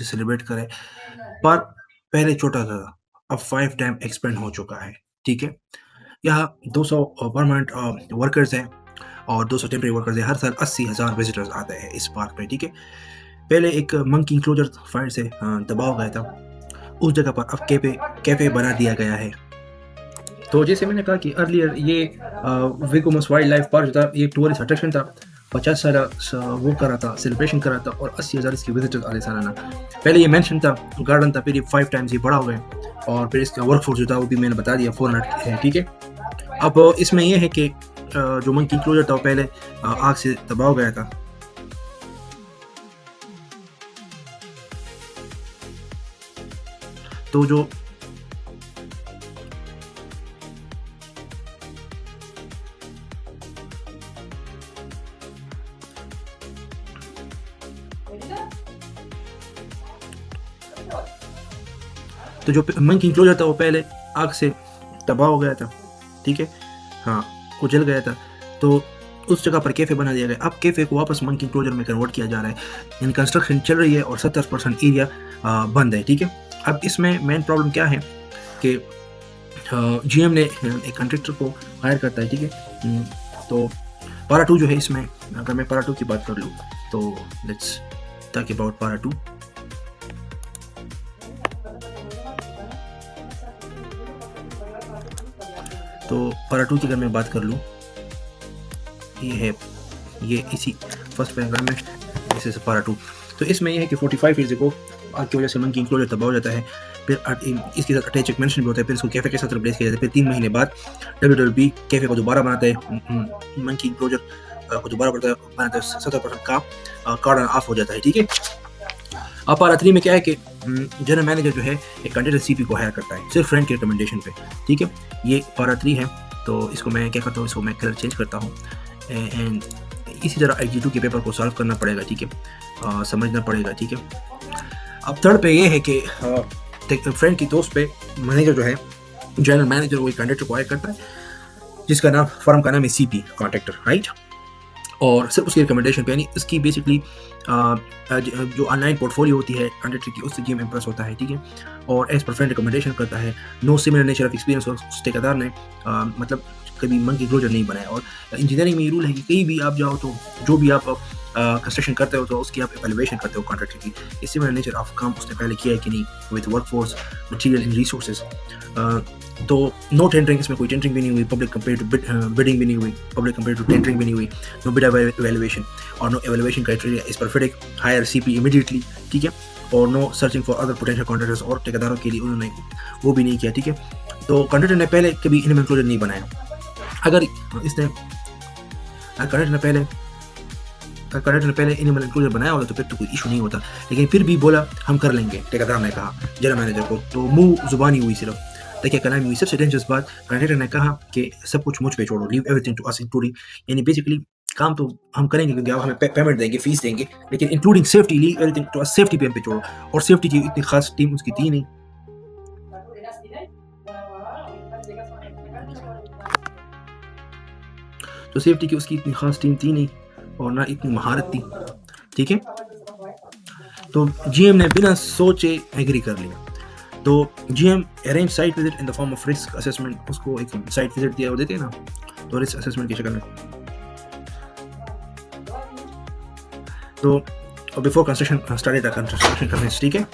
Celebrate करें, पर पहले छोटा था, अब 5 टाइम एक्सपेंड हो चुका है, ठीक है? यहाँ 200 परमानेंट वर्कर्स हैं और 200 टेम्परेरी वर्कर्स हैं। हर साल 80,000 विज़िटर्स आते हैं इस पार्क में, ठीक है? पहले एक मंकी इंक्लोजर फायर से दबाव गया था, उस जगह पर अब कैफ़े बना दिया गया है। तो जैसे मैंने कहा कि अर्लियर ये विकोमस वाइल्ड लाइफ पार्क जो था, ये टूरिस्ट अट्रैक्शन था। 50 साल वो कर रहा था, सेलिब्रेशन कर रहा था और 80,000 इसके विजिटर्स आ रहे सालाना। पहले ये मेंशन था, गार्डन था, फिर ये 5 टाइम्स ये बड़ा हो गया और फिर इसका वर्कफोर्स जो था वो भी मैंने बता दिया 400 है, ठीक है? अब इसमें ये है कि जो मंकी इंक्लोजर था वो पहले आग से दबाव गया था। तो जो मंकी इंक्लोजर था वो पहले आग से तबाह हो गया था, ठीक है? हाँ, वो जल गया था। तो उस जगह पर कैफ़े बना दिया गया। अब कैफ़े को वापस मंकी इंक्लोजर में कन्वर्ट किया जा रहा है। यानी कंस्ट्रक्शन चल रही है और 70% एरिया बंद है, ठीक है? अब इसमें मेन प्रॉब्लम क्या है कि जीएम ने एक कॉन्ट्रैक्टर को हायर करता है, ठीक है? तो पारा 2 जो है इसमें, अगर मैं पारा 2 की बात कर लूँ तो लेट्स टॉक अबाउट पारा 2। तो पारा 2 की अगर मैं बात कर लूँ, ये इसी फर्स्ट पैराग्राफ में, दिस इज पारा 2। तो इसमें ये है कि 45 ईयर्स अगो आग की वजह से मंकी इंक्लोजर तबाह हो जाता है। फिर इसके साथ अटैच एक मेंशन भी होता है, फिर इसको कैफ़े के साथ रिप्लेस किया जाता है। फिर 3 महीने बाद डब्ल्यूडब्ल्यूई कैफ़े को दोबारा बनाता है, मंकी इंक्लोजर को दोबारा बनाता है, 70% का कार्डन ऑफ हो जाता है, ठीक है? अब पारा 3 में क्या है कि जनरल मैनेजर जो है एक कंटेंट सीपी को हायर करता है, सिर्फ फ्रेंड के रिकमेंडेशन पे, ठीक है? ये पारा 3 है। तो इसको मैं क्या करता हूँ, इसको मैं कलर चेंज करता हूँ एंड इसी तरह IG2 के पेपर को सॉल्व करना पड़ेगा, ठीक है? समझना पड़ेगा, ठीक है? अब थर्ड पे ये है कि फ्रेंड की दोस्त पे मैनेजर जो है, जनरल मैनेजर वो एक कंडक्टर को हायर करता है जिसका नाम, फर्म का नाम है CP कॉन्ट्रैक्टर, राइट? और सिर्फ उसकी रिकमेंडेशन पे, यानी इसकी बेसिकली जो ऑनलाइन पोर्टफोलियो होती है कंडक्टर की, उससे जीएम इम्प्रेस होता है, ठीक है? और एज पर फ्रेंड रिकमेंडेशन करता है। No similar nature of experience, उस ठेकेदार ने मतलब कभी मंकी इंक्लोजर नहीं बनाया। और इंजीनियरिंग में ये रूल है कि कहीं भी आप जाओ तो जो भी आप कंस्ट्रक्शन करते हो तो उसकी आप एवेल्युएशन करते हो कॉन्ट्रैक्टर की, इस सिमिलर नेचर ऑफ काम उसने पहले किया है कि नहीं, with workforce, material and resources. तो नो टेंडरिंग, इसमें कोई टेंडरिंग भी नहीं हुई, पब्लिक कंपेयर टू बिडिंग भी नहीं हुई, पब्लिक कंपेयर टू टेंडरिंग भी नहीं हुई, नो बिड एवेल्युएशन और no evaluation criteria is perfect, hire CP immediately, ठीक है? और no searching for other potential contractors, और ठेकेदारों के लिए उन्होंने वो भी नहीं किया, ठीक है? तो कॉन्ट्रैक्टर ने पहले कभी इनमें इंक्लोजर नहीं बनाया। अगर कॉन्ट्रैक्टर ने पहले इनमें इंक्लोजर बनाया होता तो फिर तो कोई इशू नहीं होता, लेकिन फिर भी बोला हम कर लेंगे, ठेकेदार ने कहा जनरल मैनेजर को, तो मुंह जुबानी हुई सिर्फ, देखिए कलामी हुई। सबसे डेंजरस बात, कॉन्ट्रैक्टर ने कहा कि सब कुछ मुझ पे छोड़ो, leave everything to us including, यानी बेसिकली काम तो हम करेंगे क्योंकि आप हमें पेमेंट देंगे, फीस देंगे, लेकिन including safety, leave everything to us, safety पे हम पे छोड़ो। और सेफ्टी की इतनी खास टीम उसकी थी नहीं। तो सेफ्टी की उसकी इतनी खास टीम थी नहीं और ना इतनी महारत थी, ठीक है? तो जीएम ने बिना सोचे एग्री कर लिया। तो GM arrange site visit in the form of risk assessment, उसको एक साइट विजिट दिया, वो देते हैं ना, तो रिस्क असेसमेंट की शक्ल में। तो before construction started, construction commence, ठीक है?